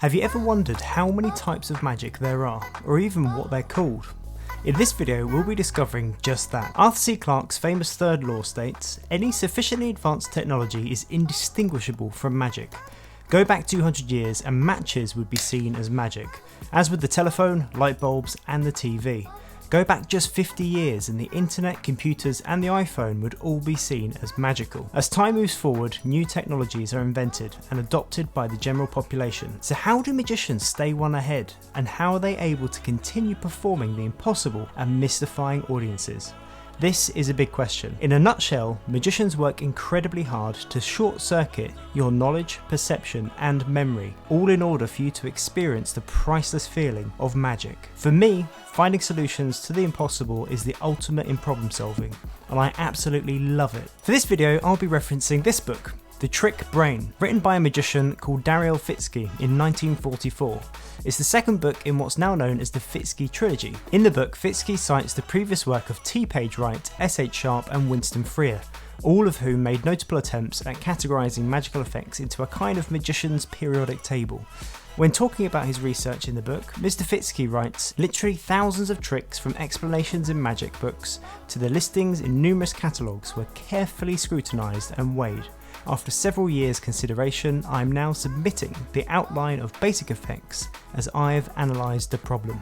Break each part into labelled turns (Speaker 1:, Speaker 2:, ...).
Speaker 1: Have you ever wondered how many types of magic there are, or even what they're called? In this video we'll be discovering just that. Arthur C. Clarke's famous third law states, any sufficiently advanced technology is indistinguishable from magic. Go back 200 years and matches would be seen as magic, as with the telephone, light bulbs and the TV. Go back just 50 years and the internet, computers and the iPhone would all be seen as magical. As time moves forward, new technologies are invented and adopted by the general population. So how do magicians stay one ahead? And how are they able to continue performing the impossible and mystifying audiences? This is a big question. In a nutshell, magicians work incredibly hard to short circuit your knowledge, perception and memory, all in order for you to experience the priceless feeling of magic. For me, finding solutions to the impossible is the ultimate in problem solving, and I absolutely love it. For this video, I'll be referencing this book, The Trick Brain, written by a magician called Fitzkee in 1944. It's the second book in what's now known as the Fitzkee trilogy. In the book, Fitzkee cites the previous work of T. Page Wright, S. H. Sharp and Winston Freer, all of whom made notable attempts at categorising magical effects into a kind of magician's periodic table. When talking about his research in the book, Mr. Fitzkee writes, literally thousands of tricks from explanations in magic books to the listings in numerous catalogues were carefully scrutinised and weighed. After several years' consideration, I am now submitting the outline of basic effects as I've analysed the problem.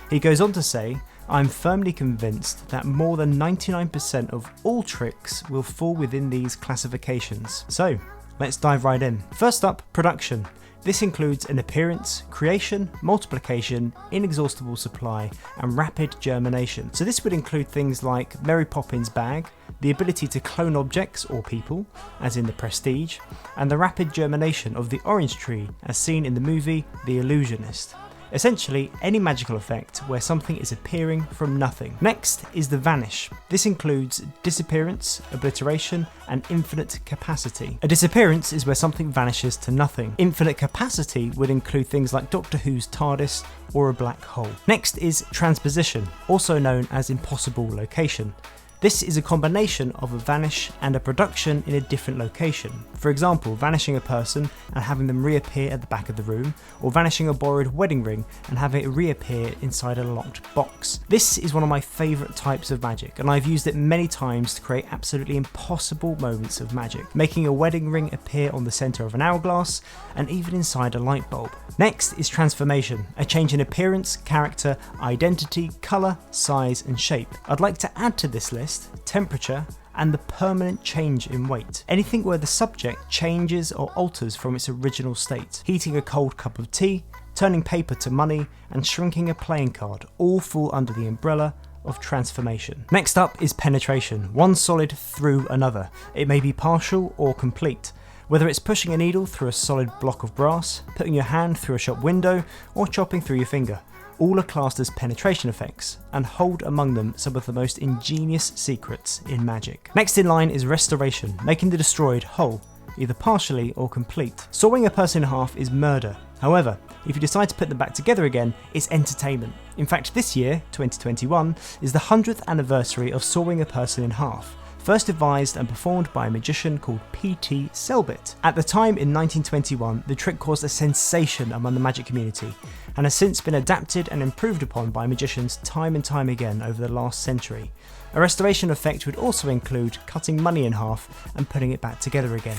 Speaker 1: He goes on to say, I'm firmly convinced that more than 99% of all tricks will fall within these classifications. So, let's dive right in. First up, production. This includes an appearance, creation, multiplication, inexhaustible supply, and rapid germination. So this would include things like Mary Poppins' bag, the ability to clone objects or people, as in The Prestige, and the rapid germination of the orange tree, as seen in the movie The Illusionist. Essentially, any magical effect where something is appearing from nothing. Next is the Vanish. This includes disappearance, obliteration, and infinite capacity. A disappearance is where something vanishes to nothing. Infinite capacity would include things like Doctor Who's TARDIS or a black hole. Next is Transposition, also known as impossible location. This is a combination of a vanish and a production in a different location. For example, vanishing a person and having them reappear at the back of the room, or vanishing a borrowed wedding ring and having it reappear inside a locked box. This is one of my favourite types of magic, and I've used it many times to create absolutely impossible moments of magic, making a wedding ring appear on the centre of an hourglass, and even inside a light bulb. Next is transformation, a change in appearance, character, identity, colour, size and shape. I'd like to add to this list temperature and the permanent change in weight. Anything where the subject changes or alters from its original state. Heating a cold cup of tea, turning paper to money and shrinking a playing card all fall under the umbrella of transformation. Next up is penetration, one solid through another. It may be partial or complete. Whether it's pushing a needle through a solid block of brass, putting your hand through a shop window or chopping through your finger. All are classed as penetration effects and hold among them some of the most ingenious secrets in magic. Next in line is restoration, making the destroyed whole, either partially or complete. Sawing a person in half is murder. However, if you decide to put them back together again, it's entertainment. In fact, this year, 2021, is the 100th anniversary of sawing a person in half. First devised and performed by a magician called P.T. Selbit. At the time in 1921, the trick caused a sensation among the magic community and has since been adapted and improved upon by magicians time and time again over the last century. A restoration effect would also include cutting money in half and putting it back together again.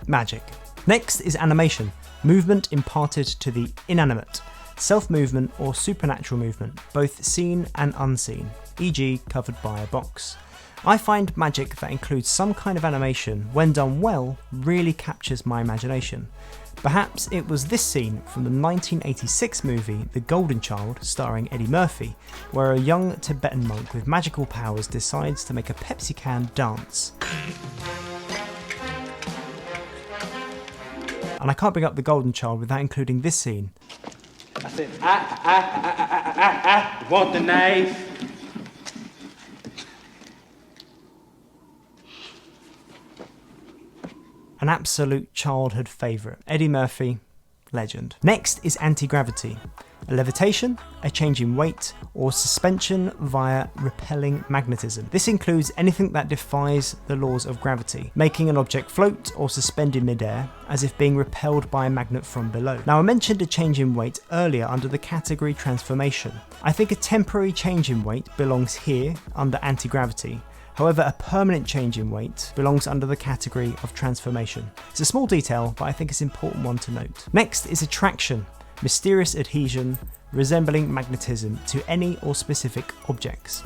Speaker 1: Magic. Next is animation, movement imparted to the inanimate. Self-movement or supernatural movement, both seen and unseen, e.g. covered by a box. I find magic that includes some kind of animation, when done well, really captures my imagination. Perhaps it was this scene from the 1986 movie The Golden Child, starring Eddie Murphy, where a young Tibetan monk with magical powers decides to make a Pepsi can dance. And I can't bring up The Golden Child without including this scene.
Speaker 2: I said, I want the knife.
Speaker 1: An absolute childhood favourite. Eddie Murphy, legend. Next is anti-gravity. A levitation, a change in weight, or suspension via repelling magnetism. This includes anything that defies the laws of gravity, making an object float or suspend in midair as if being repelled by a magnet from below. Now, I mentioned a change in weight earlier under the category transformation. I think a temporary change in weight belongs here under anti-gravity. However, a permanent change in weight belongs under the category of transformation. It's a small detail, but I think it's an important one to note. Next is attraction. Mysterious adhesion resembling magnetism to any or specific objects.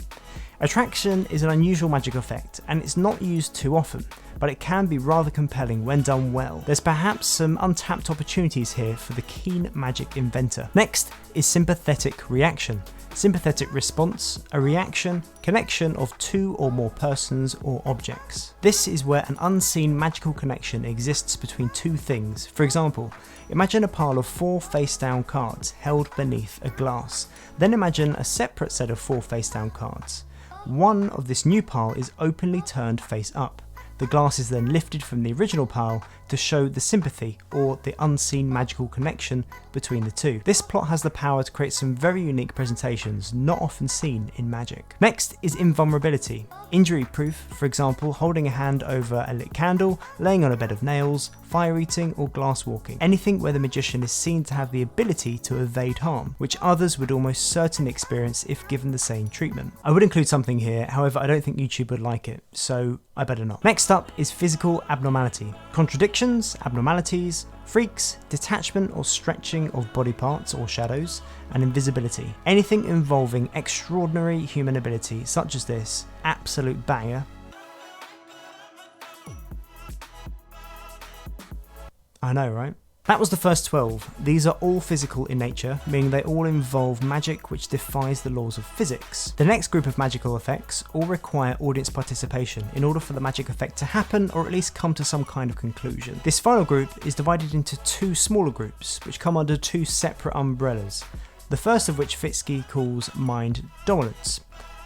Speaker 1: Attraction is an unusual magic effect, and it's not used too often, but it can be rather compelling when done well. There's perhaps some untapped opportunities here for the keen magic inventor. Next is sympathetic reaction. Sympathetic response, a reaction, connection of two or more persons or objects. This is where an unseen magical connection exists between two things. For example, imagine a pile of 4 face-down cards held beneath a glass. Then imagine a separate set of 4 face-down cards. One of this new pile is openly turned face up. The glass is then lifted from the original pile to show the sympathy or the unseen magical connection between the two. This plot has the power to create some very unique presentations not often seen in magic. Next is invulnerability. Injury proof, for example, holding a hand over a lit candle, laying on a bed of nails, fire eating or glass walking. Anything where the magician is seen to have the ability to evade harm, which others would almost certainly experience if given the same treatment. I would include something here, however I don't think YouTube would like it, so I better not. Next up is physical abnormality. Contradictions, abnormalities, freaks, detachment or stretching of body parts or shadows, and invisibility. Anything involving extraordinary human ability such as this, absolute banger. I know, right? That was the first 12. These are all physical in nature, meaning they all involve magic which defies the laws of physics. The next group of magical effects all require audience participation in order for the magic effect to happen or at least come to some kind of conclusion. This final group is divided into 2 smaller groups which come under 2 separate umbrellas. The first of which Fitzkee calls mind dominance.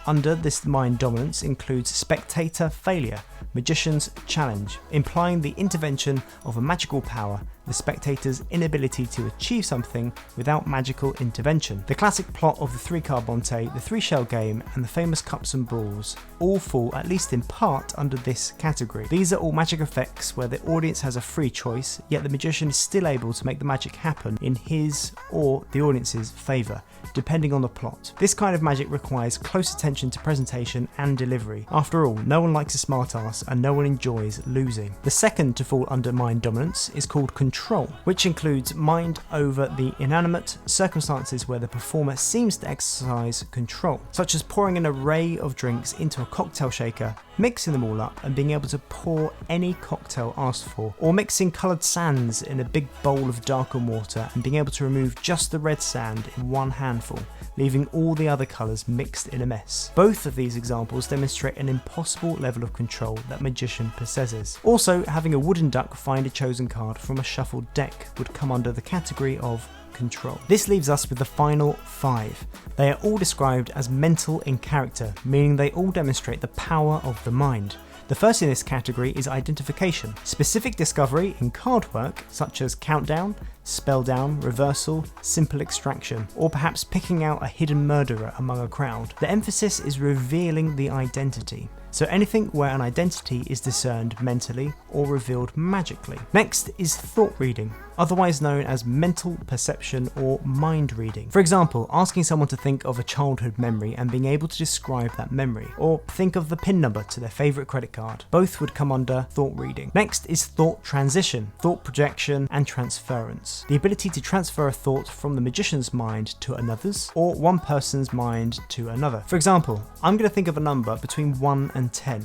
Speaker 1: Under this mind dominance includes Spectator Failure, Magician's Challenge, implying the intervention of a magical power, the spectator's inability to achieve something without magical intervention. The classic plot of the 3-card Monte, the 3-shell game, and the famous cups and balls all fall, at least in part, under this category. These are all magic effects where the audience has a free choice, yet the magician is still able to make the magic happen in his or the audience's favour, depending on the plot. This kind of magic requires close attention to presentation and delivery. After all, no one likes a smartass and no one enjoys losing. The second to fall under mind dominance is called control, which includes mind over the inanimate, circumstances where the performer seems to exercise control, such as pouring an array of drinks into a cocktail shaker, mixing them all up and being able to pour any cocktail asked for, or mixing coloured sands in a big bowl of darker water and being able to remove just the red sand in one handful, leaving all the other colours mixed in a mess. Both of these examples demonstrate an impossible level of control that magician possesses. Also, having a wooden duck find a chosen card from a shuffled deck would come under the category of control. This leaves us with the final 5. They are all described as mental in character, meaning they all demonstrate the power of the mind. The first in this category is identification. Specific discovery in card work, such as countdown, spell down, reversal, simple extraction, or perhaps picking out a hidden murderer among a crowd. The emphasis is revealing the identity. So anything where an identity is discerned mentally or revealed magically. Next is thought reading, otherwise known as mental perception or mind reading. For example, asking someone to think of a childhood memory and being able to describe that memory, or think of the PIN number to their favourite credit card. Both would come under thought reading. Next is thought transition, thought projection and transference. The ability to transfer a thought from the magician's mind to another's, or one person's mind to another. For example, I'm going to think of a number between 1 and 10.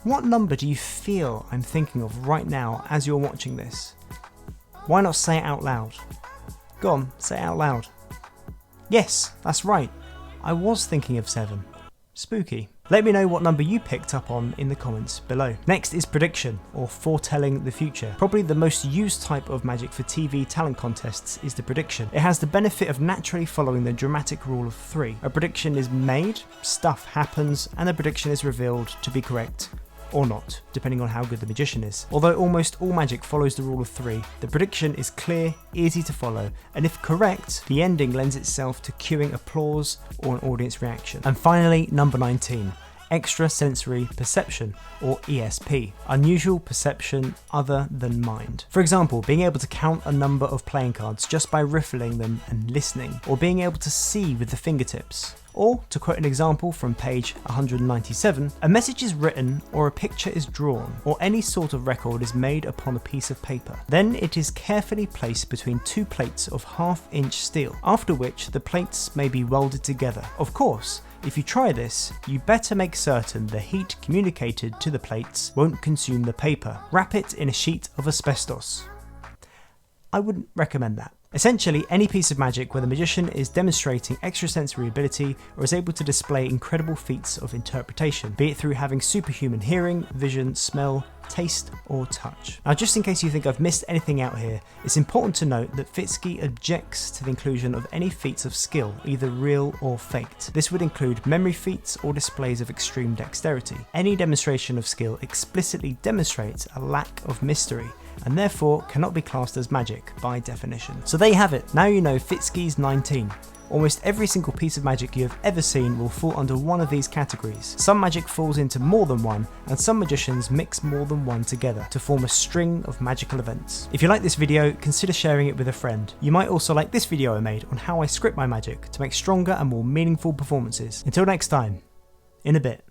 Speaker 1: What number do you feel I'm thinking of right now as you're watching this? Why not say it out loud? Go on, say it out loud. Yes, that's right. I was thinking of 7. Spooky. Let me know what number you picked up on in the comments below. Next is prediction, or foretelling the future. Probably the most used type of magic for TV talent contests is the prediction. It has the benefit of naturally following the dramatic rule of 3. A prediction is made, stuff happens, and the prediction is revealed to be correct or not, depending on how good the magician is. Although almost all magic follows the rule of 3, the prediction is clear, easy to follow, and if correct, the ending lends itself to cueing applause or an audience reaction. And finally, number 19. Extrasensory perception, or ESP, unusual perception other than mind. For example, being able to count a number of playing cards just by riffling them and listening, or being able to see with the fingertips. Or, to quote an example from page 197, a message is written or a picture is drawn, or any sort of record is made upon a piece of paper. Then it is carefully placed between 2 plates of 1/2-inch steel, after which the plates may be welded together. Of course, if you try this, you better make certain the heat communicated to the plates won't consume the paper. Wrap it in a sheet of asbestos. I wouldn't recommend that. Essentially, any piece of magic where the magician is demonstrating extrasensory ability or is able to display incredible feats of interpretation, be it through having superhuman hearing, vision, smell, taste, or touch. Now, just in case you think I've missed anything out here, it's important to note that Fitzkee objects to the inclusion of any feats of skill, either real or faked. This would include memory feats or displays of extreme dexterity. Any demonstration of skill explicitly demonstrates a lack of mystery, and therefore cannot be classed as magic by definition. So there you have it, now you know Fitzkee's 19. Almost every single piece of magic you have ever seen will fall under one of these categories. Some magic falls into more than one, and some magicians mix more than one together to form a string of magical events. If you like this video, consider sharing it with a friend. You might also like this video I made on how I script my magic to make stronger and more meaningful performances. Until next time, in a bit.